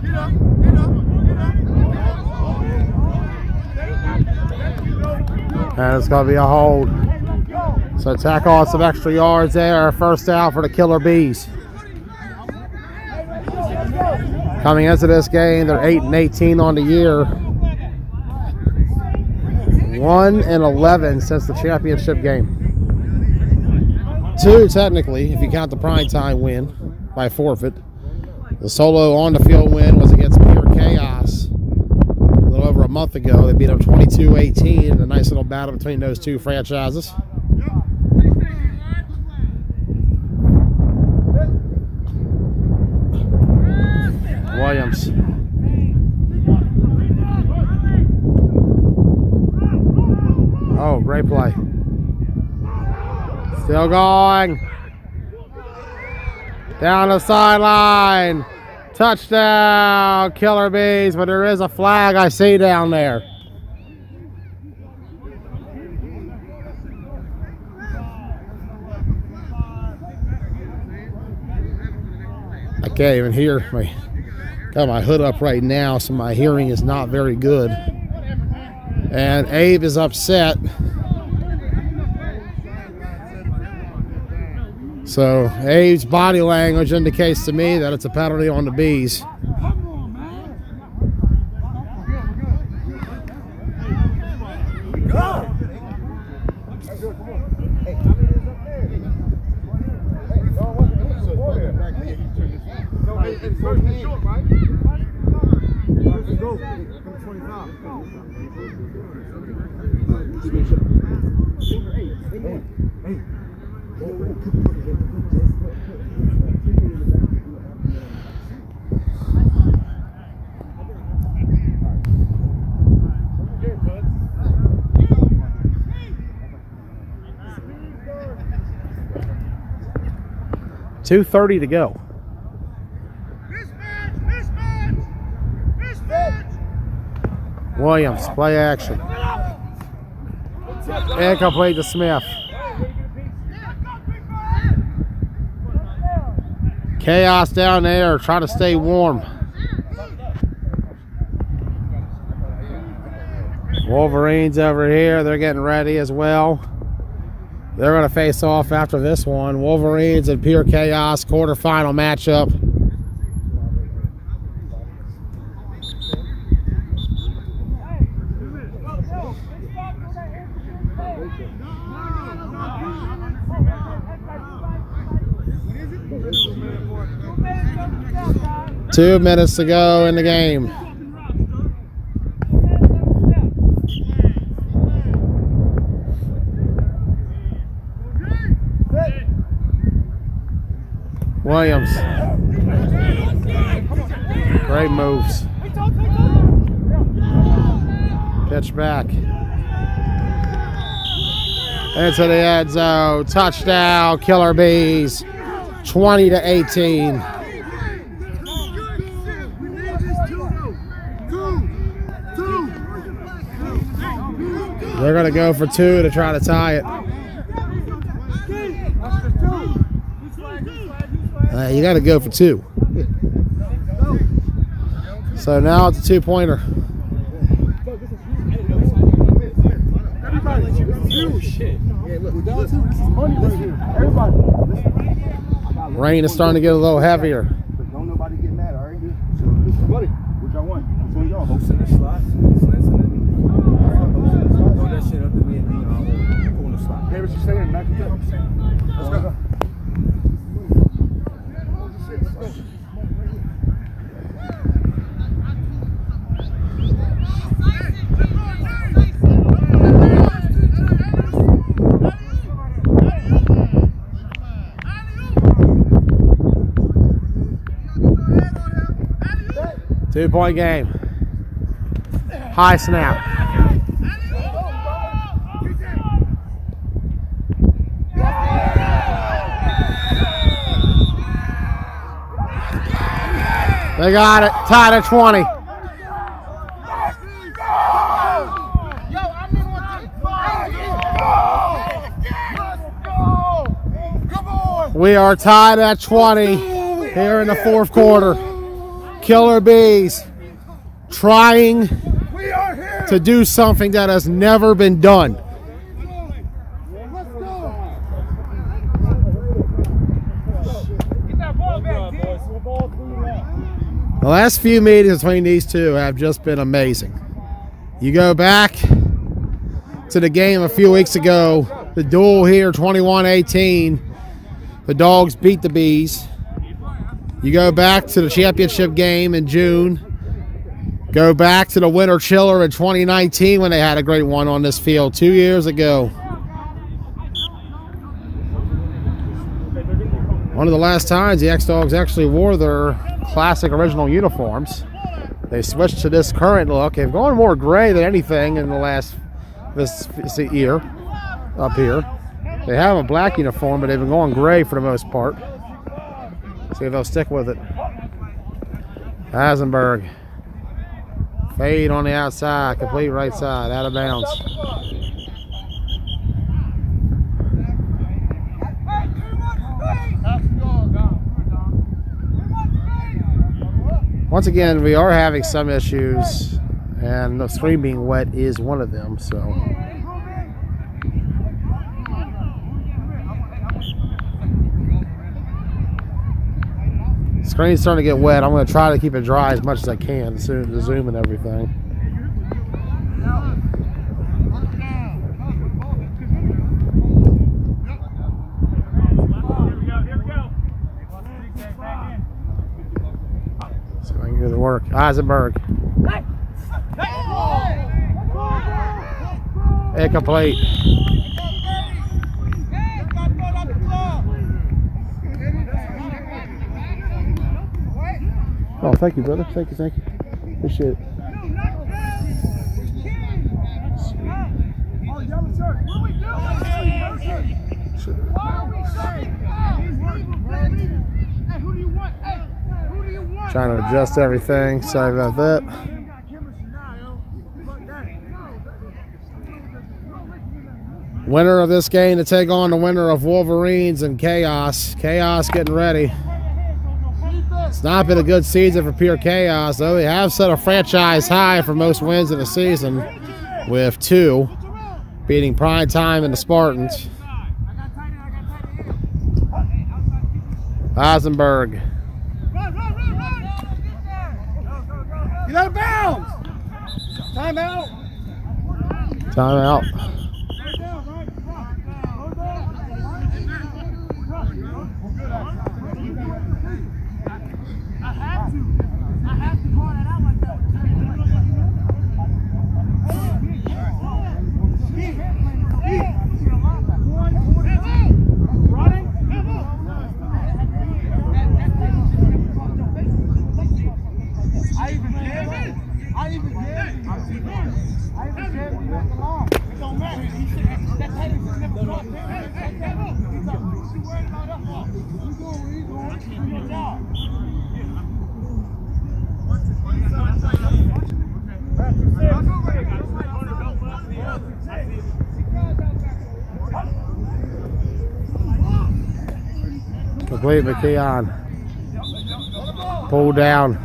And it's going to be a hold. So tack on some extra yards there. First down for the Killer Bees. Coming into this game, they're 8-18 on the year. 1-11 since the championship game. 2 technically, if you count the primetime win by forfeit. The solo on the field win was against Pure Chaos a little over a month ago. They beat them 22-18 in a nice little battle between those 2 franchises. Williams. Oh, great play. Still going. Down the sideline. Touchdown, Killer Bees, but there is a flag I see down there. I can't even hear. Got my hood up right now, so my hearing is not very good. And Abe is upset. So Abe's body language indicates to me that it's a penalty on the Bees. short, right? Let's go. 25. Hey. 2:30 to go. Williams, play action. Incomplete to Smith. Chaos down there, trying to stay warm. Wolverines over here, they're getting ready as well. They're going to face off after this one. Wolverines and Pure Chaos quarterfinal matchup. Two minutes to go in the game. Williams. Great moves. Pitch back. Into the end zone. Touchdown, Killer Bees. 20-18. They're going to go for two to try to tie it. You got to go for two. So now it's a two-pointer. Rain is starting to get a little heavier. Don't nobody get mad, all right? Buddy, what y'all want? Which one y'all? Hosting the slots. Throw that shit up to me and then pull the slot. Hey, what you saying? Back to that. Let's go. 2-point game. High snap. They got it. Tied at 20. We are tied at 20 here in the fourth quarter. Killer Bees trying to do something that has never been done. The last few meetings between these two have just been amazing. You go back to the game a few weeks ago, the duel here, 21-18. The Dogs beat the Bees. You go back to the championship game in June. Go back to the Winter Chiller in 2019 when they had a great one on this field 2 years ago. One of the last times the X-Dawgs actually wore their classic original uniforms. They switched to this current look. They've gone more gray than anything in the last this year up here. They have a black uniform, but they've been going gray for the most part. See if they'll stick with it. Eisenberg. Fade on the outside, complete right side, out of bounds. Once again, we are having some issues, and the screen being wet is one of them, so. Screen's starting to get wet. I'm going to try to keep it dry as much as I can, the zoom and everything. Good work. Eisenberg. Incomplete. Oh, thank you, brother. Thank you, thank you. Appreciate it. Trying to adjust everything. Sorry about that. Winner of this game to take on the winner of Wolverines and Chaos. Chaos getting ready. It's not been a good season for Pure Chaos, though. They have set a franchise high for most wins in the season with 2, beating Prime Time and the Spartans. Eisenberg. Get out of bounds! Timeout! Timeout. Complete McKeon. Pull down.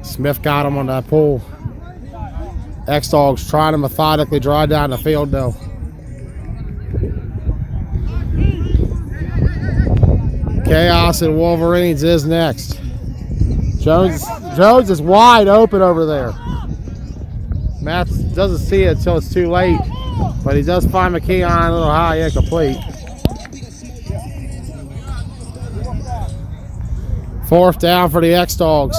Smith got him on that pull. X-Dawgs trying to methodically drive down the field though. Chaos and Wolverines is next. Jones is wide open over there. Matt doesn't see it until it's too late, but he does find McKeon a little high, incomplete. 4th down for the X-Dawgs.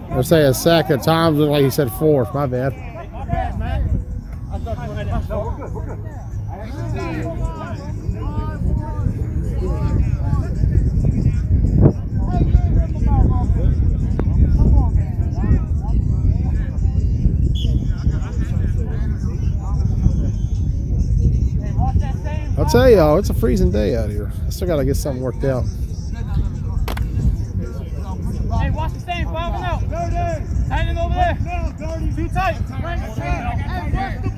They're saying second. Times look like he said 4th. My bad. I'll tell y'all, it's a freezing day out here. I still gotta get something worked out. Hey, watch the same, 5-0. Tighten him over there. Too tight. Hey, watch the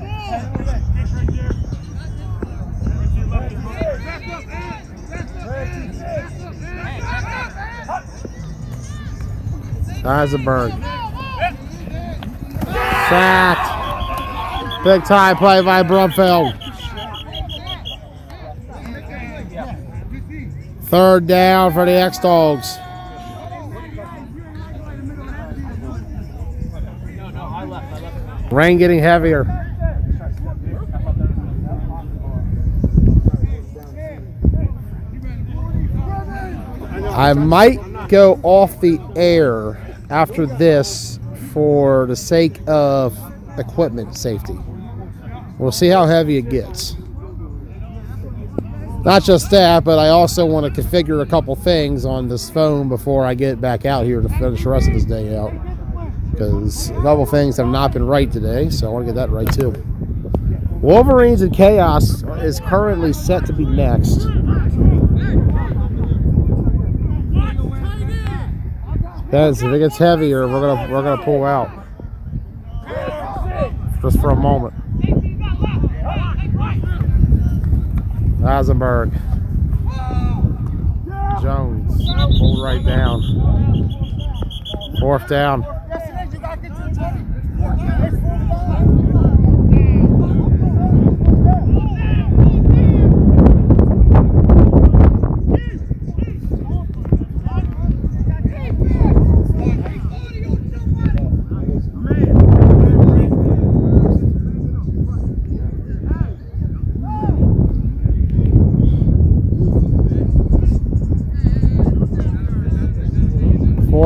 ball. Eisenberg. Sacked. Big time play by Brumfeld. 3rd down for the X-Dawgs. Rain getting heavier. I might go off the air after this for the sake of equipment safety. We'll see how heavy it gets. Not just that, but I also want to configure a couple things on this phone before I get back out here to finish the rest of this day out. Because a couple things have not been right today, so I want to get that right too. Wolverines and Chaos is currently set to be next. Depends, if it gets heavier, we're gonna pull out. Just for a moment. Eisenberg. Jones. Pulled right down. 4th down.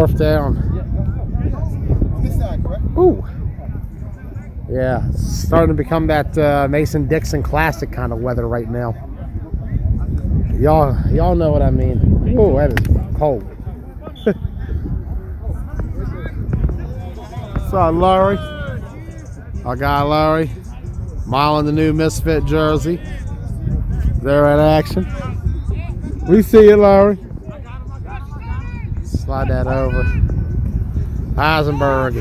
4th down. This side, correct? Ooh. Yeah, it's starting to become that Mason-Dixon Classic kind of weather right now. Y'all know what I mean. Ooh, that is cold. What's up, Larry? Our guy Larry, smiling the new Misfit jersey. They're in action. We see you, Larry. Slide that over. Eisenberg.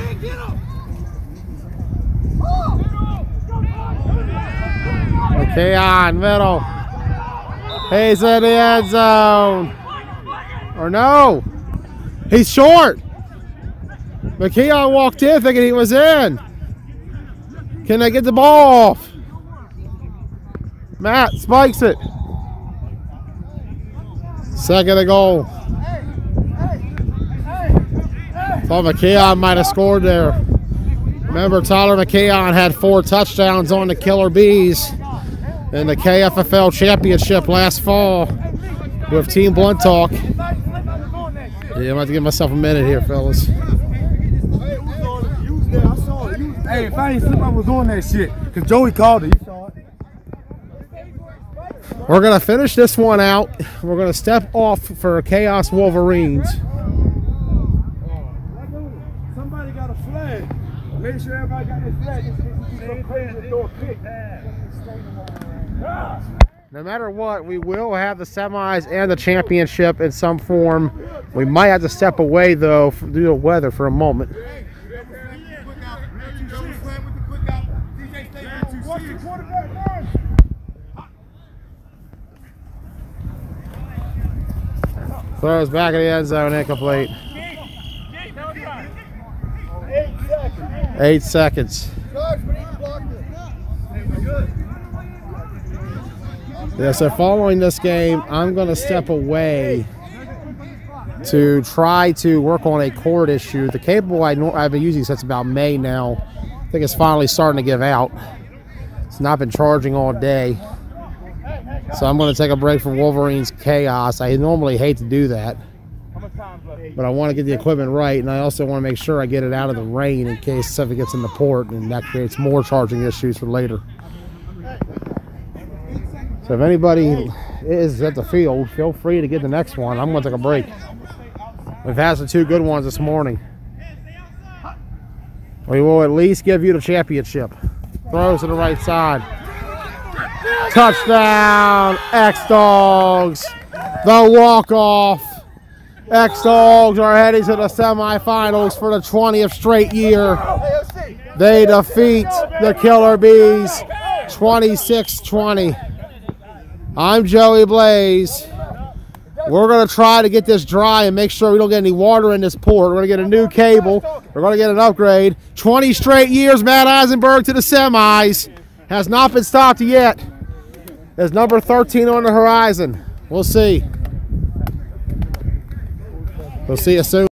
Okay, on middle. He's in the end zone. Or no. He's short. McKeon walked in thinking he was in. Can they get the ball off? Matt spikes it. 2nd and goal. Thought McKeon might have scored there. Remember, Tyler McKeon had 4 touchdowns on the Killer Bees in the KFFL championship last fall with Team Blunt Talk. Yeah, I'm about to give myself a minute here, fellas. Hey, if I ain't slip, I was on that shit. Because Joey called it. You saw it. We're going to finish this one out. We're going to step off for Chaos Wolverines. Somebody got a flag. Make sure everybody got their flag. Just in case you go crazy and throw a pick. No matter what, we will have the semis and the championship in some form. We might have to step away, though, due to the weather for a moment. Throws back in the end zone, incomplete. 8 seconds. Yeah, so following this game, I'm going to step away to try to work on a cord issue. The cable I've been using since about May now, I think it's finally starting to give out. It's not been charging all day. So I'm going to take a break from Wolverines Chaos. I normally hate to do that, but I want to get the equipment right, and I also want to make sure I get it out of the rain in case something gets in the port, and that creates more charging issues for later. So if anybody is at the field, feel free to get the next one. I'm going to take a break. We've had some 2 good ones this morning. We will at least give you the championship. Throws to the right side. Touchdown, X-Dawgs. The walk-off. X-Dawgs are heading to the semifinals for the 20th straight year. They defeat the Killer Bees 26-20. I'm Joey Blaze. We're going to try to get this dry and make sure we don't get any water in this port. We're going to get a new cable. We're going to get an upgrade. 20 straight years, Matt Eisenberg to the semis. Has not been stopped yet. There's number 13 on the horizon. We'll see. We'll see you soon.